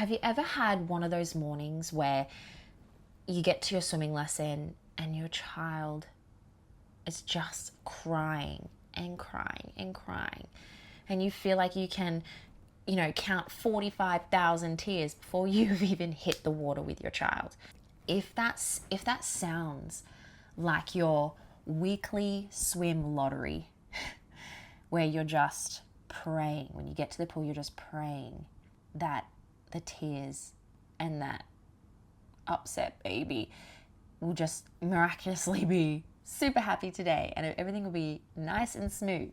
Have you ever had one of those mornings where you get to your swimming lesson and your child is just crying and crying and crying, and you feel like you can, count 45,000 tears before you've even hit the water with your child? If that sounds like your weekly swim lottery, where you're just praying, when you get to the pool, you're just praying that the tears and that upset baby will just miraculously be super happy today and everything will be nice and smooth.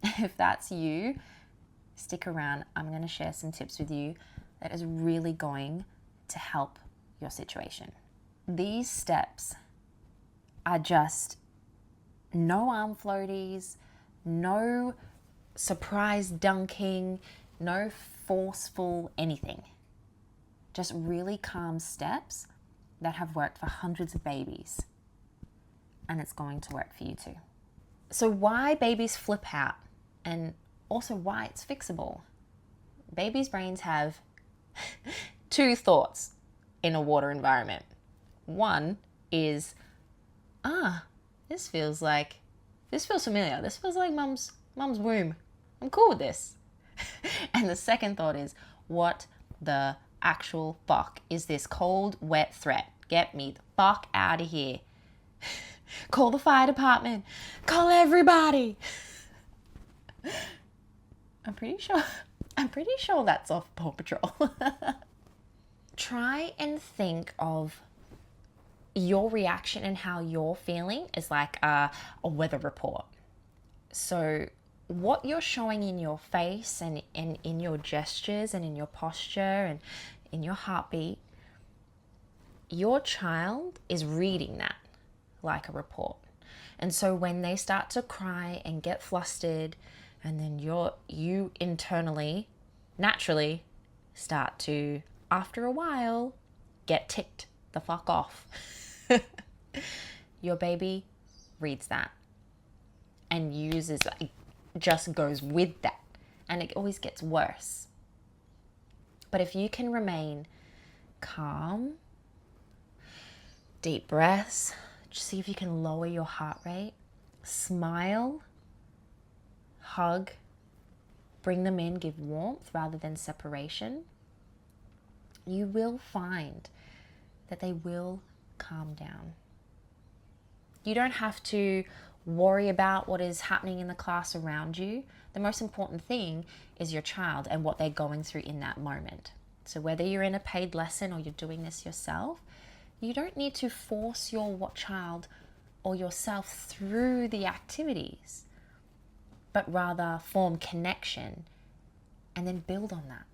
If that's you, stick around. I'm going to share some tips with you that is really going to help your situation. These steps are just no arm floaties, no surprise dunking, no forceful anything. Just really calm steps that have worked for hundreds of babies. And it's going to work for you too. So why babies flip out, and also why it's fixable. Babies' brains have two thoughts in a water environment. One is, this feels familiar. This feels like mum's womb. I'm cool with this. And the second thought is, what the actual fuck is this cold, wet threat? Get me the fuck out of here. Call the fire department. Call everybody. I'm pretty sure that's off Paw Patrol. Try and think of your reaction and how you're feeling is like a weather report. So what you're showing in your face and in your gestures and in your posture and in your heartbeat, your child is reading that like a report. And so when they start to cry and get flustered, and then you internally, naturally start to, after a while, get ticked the fuck off. Your baby reads that and just goes with that, and it always gets worse. But if you can remain calm, deep breaths, just see if you can lower your heart rate, smile, hug, bring them in, give warmth rather than separation, you will find that they will calm down. You don't have to worry about what is happening in the class around you. The most important thing is your child and what they're going through in that moment. So whether you're in a paid lesson or you're doing this yourself, you don't need to force your child or yourself through the activities, but rather form connection and then build on that.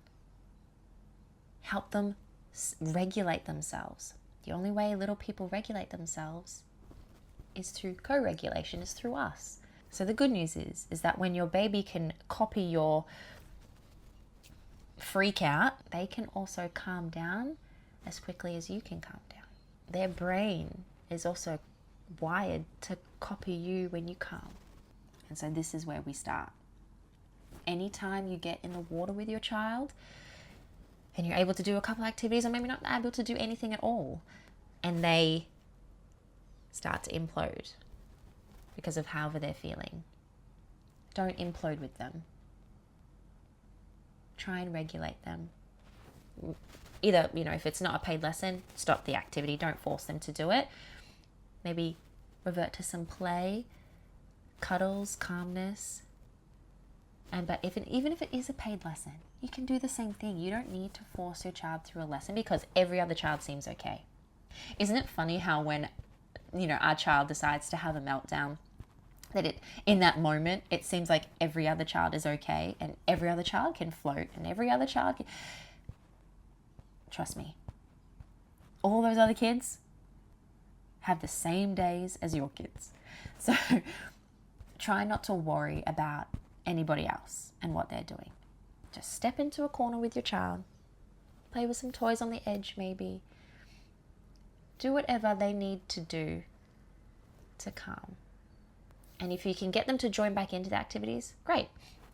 Help them regulate themselves. The only way little people regulate themselves is through co-regulation, is through us. So the good news is that when your baby can copy your freak out, they can also calm down as quickly as you can calm down. Their brain is also wired to copy you when you calm. And so this is where we start. Anytime you get in the water with your child and you're able to do a couple activities, or maybe not able to do anything at all, and they start to implode because of however they're feeling, don't implode with them. Try and regulate them. Either, if it's not a paid lesson, stop the activity. Don't force them to do it. Maybe revert to some play, cuddles, calmness. But even if it is a paid lesson, you can do the same thing. You don't need to force your child through a lesson because every other child seems okay. Isn't it funny how when our child decides to have a meltdown, that in that moment it seems like every other child is okay and every other child can float and every other child can... Trust me, all those other kids have the same days as your kids. So try not to worry about anybody else and what they're doing. Just step into a corner with your child, play with some toys on the edge maybe. Do whatever they need to do to calm. And if you can get them to join back into the activities, great.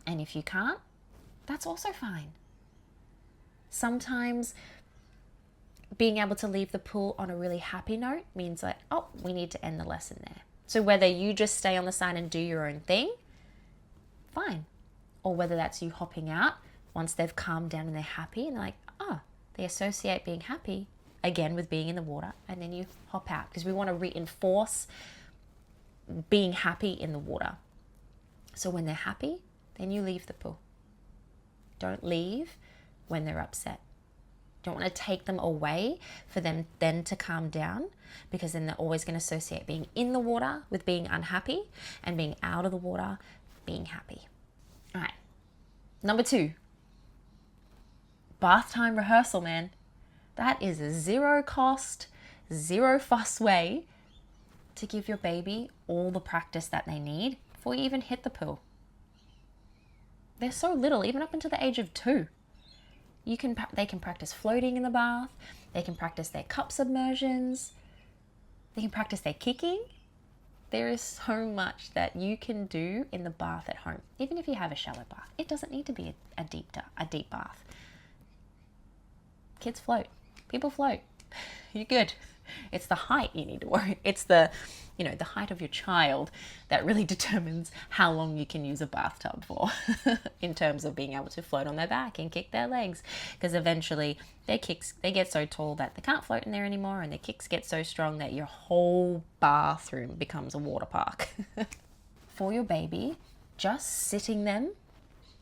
And if you can't, that's also fine. Sometimes being able to leave the pool on a really happy note means like, oh, we need to end the lesson there. So whether you just stay on the side and do your own thing, fine. Or whether that's you hopping out once they've calmed down and they're happy and they're like, oh, they associate being happy again with being in the water, and then you hop out because we want to reinforce being happy in the water. So when they're happy, then you leave the pool. Don't leave when they're upset. Don't want to take them away for them then to calm down, because then they're always going to associate being in the water with being unhappy and being out of the water being happy. All right. Number 2, bath time rehearsal, man. That is a zero cost, zero fuss way to give your baby all the practice that they need before you even hit the pool. They're so little, even up until the age of 2. They can practice floating in the bath. They can practice their cup submersions. They can practice their kicking. There is so much that you can do in the bath at home, even if you have a shallow bath. It doesn't need to be a deep bath. Kids float. People float. You're good. It's the height you need to worry. It's the height of your child that really determines how long you can use a bathtub for in terms of being able to float on their back and kick their legs. Because eventually they get so tall that they can't float in there anymore, and their kicks get so strong that your whole bathroom becomes a water park. For your baby, just sitting them,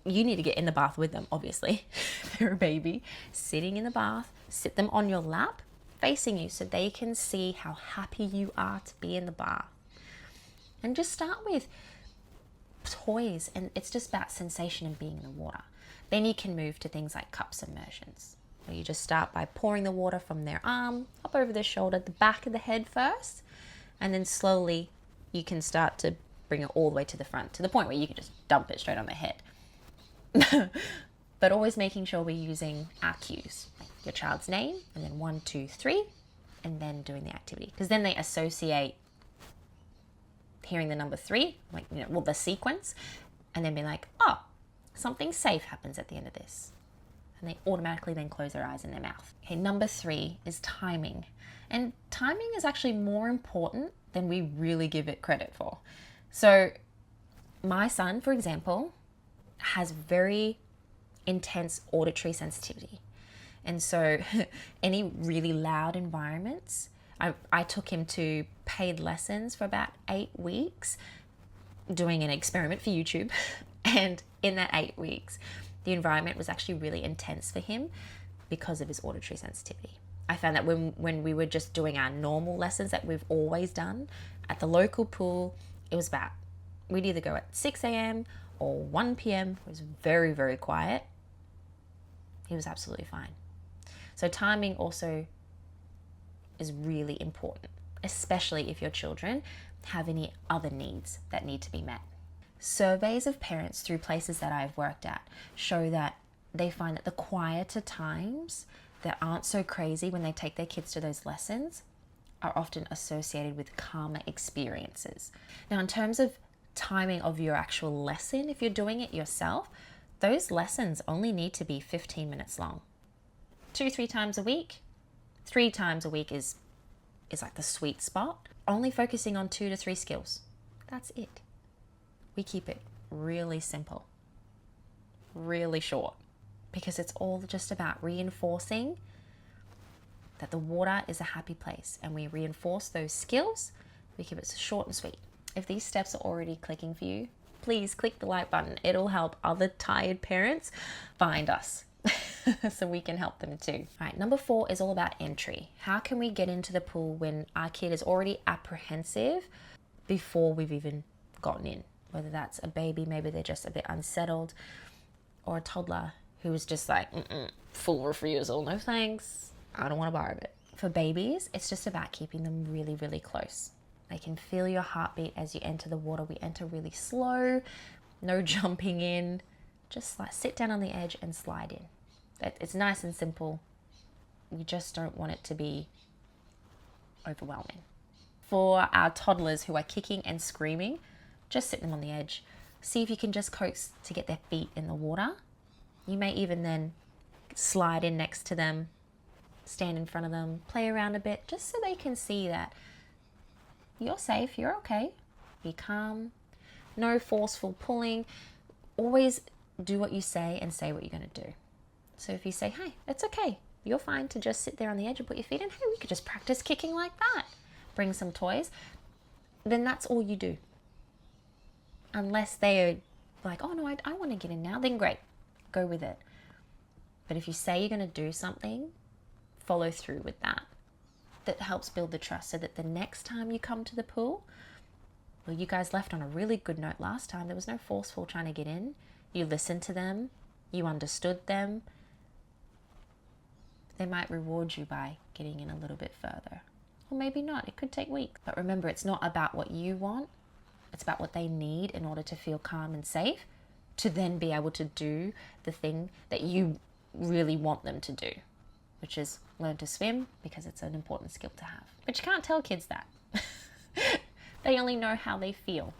you need to get in the bath with them, obviously. If they're a baby, sitting in the bath, sit them on your lap, facing you, so they can see how happy you are to be in the bath. And just start with toys, and it's just about sensation and being in the water. Then you can move to things like cup submersions, where you just start by pouring the water from their arm up over their shoulder, the back of the head first, and then slowly you can start to bring it all the way to the front, to the point where you can just dump it straight on their head. But always making sure we're using our cues, like your child's name, and then 1, 2, 3, and then doing the activity. Because then they associate hearing the number 3, the sequence, and then be like, oh, something safe happens at the end of this. And they automatically then close their eyes and their mouth. Okay, number 3 is timing. And timing is actually more important than we really give it credit for. So my son, for example, has very intense auditory sensitivity. And so any really loud environments, I took him to paid lessons for about 8 weeks, doing an experiment for YouTube. And in that 8 weeks, the environment was actually really intense for him because of his auditory sensitivity. I found that when we were just doing our normal lessons that we've always done at the local pool, it was we'd either go at 6 a.m. or 1 p.m. It was very, very quiet. He was absolutely fine. So timing also is really important, especially if your children have any other needs that need to be met. Surveys of parents through places that I've worked at show that they find that the quieter times that aren't so crazy when they take their kids to those lessons are often associated with calmer experiences. Now, in terms of timing of your actual lesson, if you're doing it yourself, those lessons only need to be 15 minutes long. 2-3 times a week. 3 times a week is like the sweet spot. Only focusing on 2 to 3 skills. That's it. We keep it really simple, really short, because it's all just about reinforcing that the water is a happy place, and we reinforce those skills. We keep it short and sweet. If these steps are already clicking for you, please click the like button. It'll help other tired parents find us so we can help them too. All right, number 4 is all about entry. How can we get into the pool when our kid is already apprehensive before we've even gotten in? Whether that's a baby, maybe they're just a bit unsettled, or a toddler who is just like, full refusal, no thanks, I don't want to borrow it. For babies, it's just about keeping them really, really close. They can feel your heartbeat as you enter the water. We enter really slow, no jumping in, just like sit down on the edge and slide in. It's nice and simple. We just don't want it to be overwhelming. For our toddlers who are kicking and screaming, just sit them on the edge. See if you can just coax to get their feet in the water. You may even then slide in next to them, stand in front of them, play around a bit, just so they can see that you're safe, you're okay, be calm, no forceful pulling. Always do what you say and say what you're going to do. So if you say, hey, it's okay, you're fine to just sit there on the edge and put your feet in, hey, we could just practice kicking like that. Bring some toys. Then that's all you do. Unless they're like, oh no, I want to get in now, then great, go with it. But if you say you're going to do something, follow through with that. That helps build the trust so that the next time you come to the pool, well, you guys left on a really good note last time. There was no forceful trying to get in. You listened to them. You understood them. They might reward you by getting in a little bit further. Or maybe not. It could take weeks. But remember, it's not about what you want. It's about what they need in order to feel calm and safe, to then be able to do the thing that you really want them to do, which is learn to swim, because it's an important skill to have. But you can't tell kids that. They only know how they feel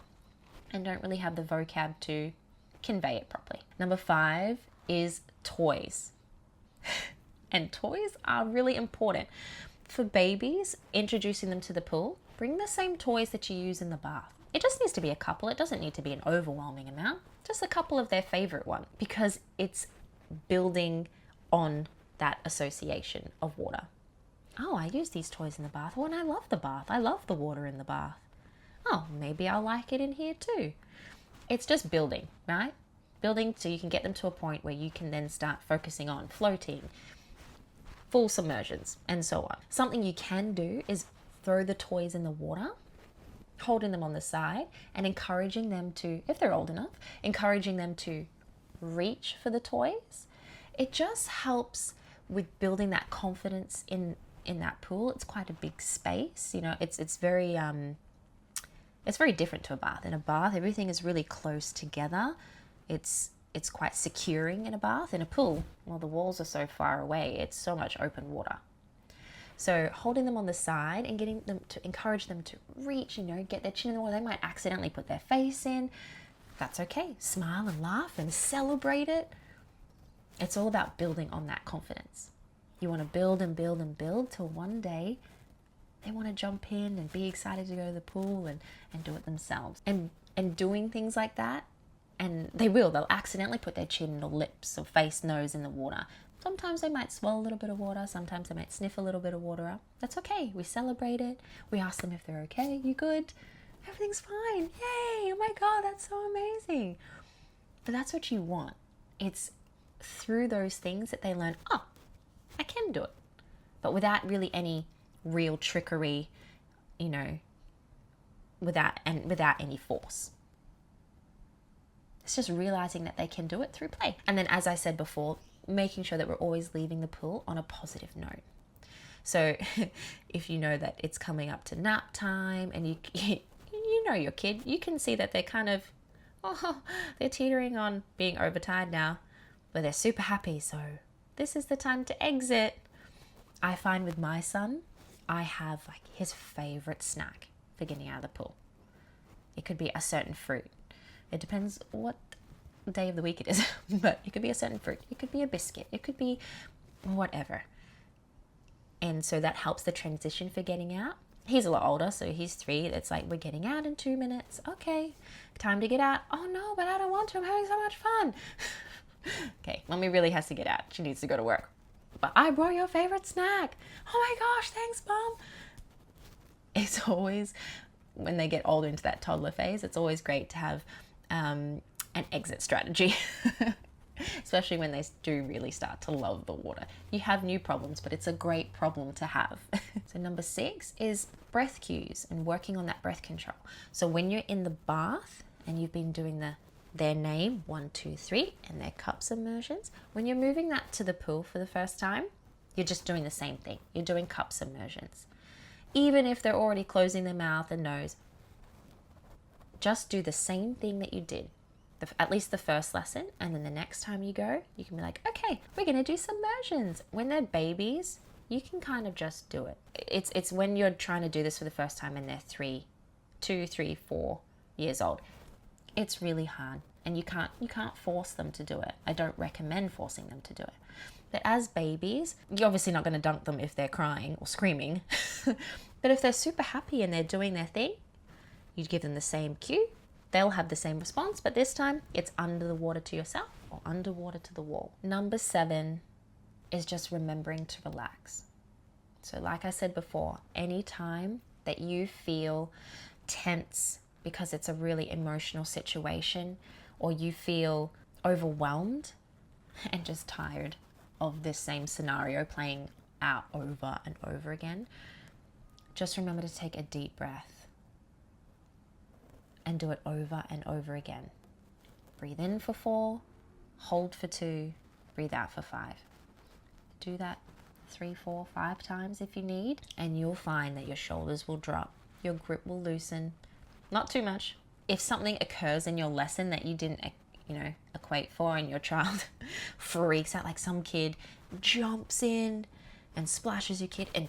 and don't really have the vocab to convey it properly. Number 5 is toys. And toys are really important. For babies, introducing them to the pool, bring the same toys that you use in the bath. It just needs to be a couple. It doesn't need to be an overwhelming amount. Just a couple of their favorite one, because it's building on that association of water. Oh, I use these toys in the bath. Oh, and I love the bath. I love the water in the bath. Oh, maybe I'll like it in here too. It's just building, right? Building so you can get them to a point where you can then start focusing on floating, full submersions, and so on. Something you can do is throw the toys in the water, holding them on the side and encouraging them to, if they're old enough, encouraging them to reach for the toys. It just helps with building that confidence in that pool. It's quite a big space, you know. It's very different to a bath. In a bath, everything is really close together. It's quite securing in a bath. In a pool, well, the walls are so far away. It's so much open water. So holding them on the side and getting them to encourage them to reach, you know, get their chin in the water. They might accidentally put their face in. That's okay. Smile and laugh and celebrate it. It's all about building on that confidence. You want to build and build and build till one day they want to jump in and be excited to go to the pool and do it themselves. And doing things like that, and they'll accidentally put their chin or lips or face, nose in the water. Sometimes they might swallow a little bit of water. Sometimes they might sniff a little bit of water up. That's okay. We celebrate it. We ask them if they're okay. You good? Everything's fine. Yay. Oh my God, that's so amazing. But that's what you want. It's through those things that they learn, oh, I can do it. But without really any real trickery, you know, without any force. It's just realizing that they can do it through play. And then, as I said before, making sure that we're always leaving the pool on a positive note. So if you know that it's coming up to nap time and you know your kid, you can see that they're kind of, they're teetering on being overtired now, but they're super happy. So this is the time to exit. I find with my son, I have like his favorite snack for getting out of the pool. It could be a certain fruit. It depends what day of the week it is, but it could be a certain fruit. It could be a biscuit. It could be whatever. And so that helps the transition for getting out. He's a lot older, so he's 3. It's like, we're getting out in 2 minutes. Okay, time to get out. Oh no, but I don't want to. I'm having so much fun. Okay, Mommy really has to get out. She needs to go to work. But I brought your favorite snack. Oh my gosh, thanks, Mom. It's always, when they get older into that toddler phase, it's always great to have an exit strategy. Especially when they do really start to love the water. You have new problems, but it's a great problem to have. So number 6 is breath cues and working on that breath control. So when you're in the bath and you've been doing their name, 1, 2, 3, and their cup submersions, when you're moving that to the pool for the first time, you're just doing the same thing. You're doing cup submersions. Even if they're already closing their mouth and nose, just do the same thing that you did. At least the first lesson, and then the next time you go, you can be like, okay, we're going to do submersions. When they're babies, you can kind of just do it. It's when you're trying to do this for the first time and they're 2, 3, 4 years old. It's really hard, and you can't force them to do it. I don't recommend forcing them to do it. that as babies, you're obviously not going to dunk them if they're crying or screaming. But if they're super happy and they're doing their thing, you give them the same cue. They'll have the same response, but this time it's under the water to yourself or underwater to the wall. Number 7 is just remembering to relax. So like I said before, anytime that you feel tense because it's a really emotional situation, or you feel overwhelmed and just tired of this same scenario playing out over and over again, just remember to take a deep breath and do it over and over again. Breathe in for 4, hold for 2, breathe out for 5. Do that 3, 4, 5 times if you need, and you'll find that your shoulders will drop, your grip will loosen, not too much. If something occurs in your lesson that you didn't, equate for, and your child freaks out, like some kid jumps in and splashes your kid and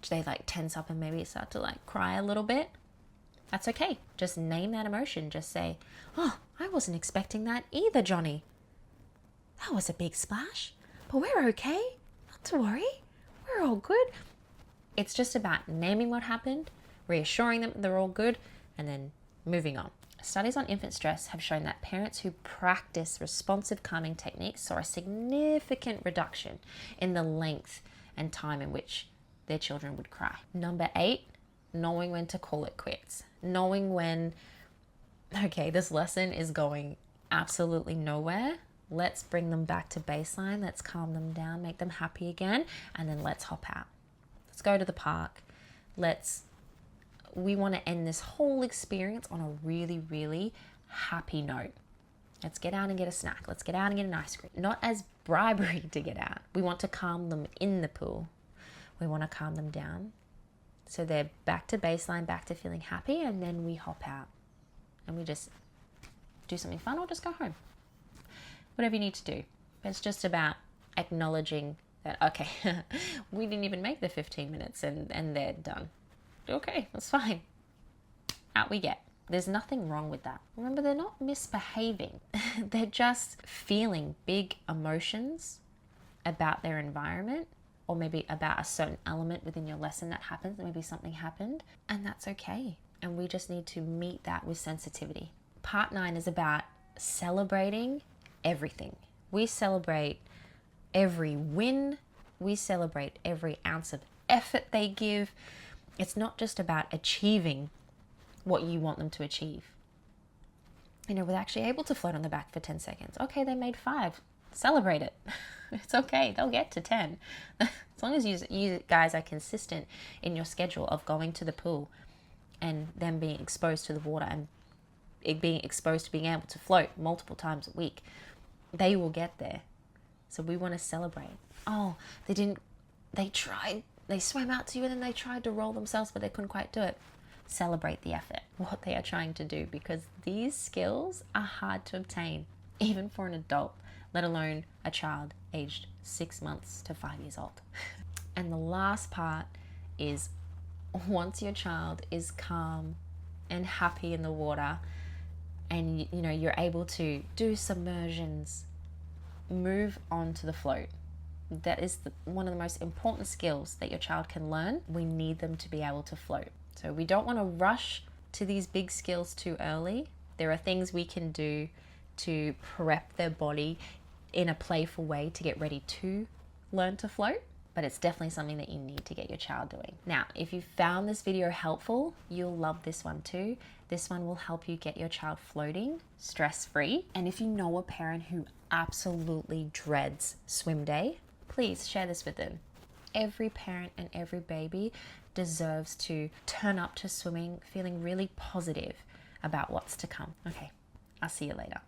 they like tense up and maybe start to like cry a little bit, that's okay. Just name that emotion. Just say, oh, I wasn't expecting that either, Johnny. That was a big splash, but we're okay. Not to worry. We're all good. It's just about naming what happened, reassuring them they're all good, and then moving on. Studies on infant stress have shown that parents who practice responsive calming techniques saw a significant reduction in the length and time in which their children would cry. Number 8, knowing when to call it quits. Knowing when, okay, this lesson is going absolutely nowhere. Let's bring them back to baseline. Let's calm them down, make them happy again, and then let's hop out. Let's go to the park. We want to end this whole experience on a really, really happy note. Let's get out and get a snack. Let's get out and get an ice cream. Not as bribery to get out. We want to calm them in the pool. We want to calm them down so they're back to baseline, back to feeling happy, and then we hop out and we just do something fun or just go home. Whatever you need to do. It's just about acknowledging that, okay, we didn't even make the 15 minutes and they're done. Okay, that's fine. Out we get. There's nothing wrong with that. Remember, they're not misbehaving. They're just feeling big emotions about their environment, or maybe about a certain element within your lesson that happens. Maybe something happened, and that's okay. And we just need to meet that with sensitivity. Part 9 is about celebrating everything. We celebrate every win. We celebrate every ounce of effort they give. It's not just about achieving what you want them to achieve. We're actually able to float on the back for 10 seconds. Okay, they made 5. Celebrate it. It's okay. They'll get to 10. As long as you guys are consistent in your schedule of going to the pool and them being exposed to the water and being exposed to being able to float multiple times a week, they will get there. So we want to celebrate. Oh, they tried. They swam out to you and then they tried to roll themselves, but they couldn't quite do it. Celebrate the effort, what they are trying to do, because these skills are hard to obtain, even for an adult, let alone a child aged 6 months to 5 years old. And the last part is, once your child is calm and happy in the water and you're able to do submersions, move on to the float. That is one of the most important skills that your child can learn. We need them to be able to float. So we don't want to rush to these big skills too early. There are things we can do to prep their body in a playful way to get ready to learn to float, but it's definitely something that you need to get your child doing. Now, if you found this video helpful, you'll love this one too. This one will help you get your child floating stress-free. And if you know a parent who absolutely dreads swim day, please share this with them. Every parent and every baby deserves to turn up to swimming feeling really positive about what's to come. Okay, I'll see you later.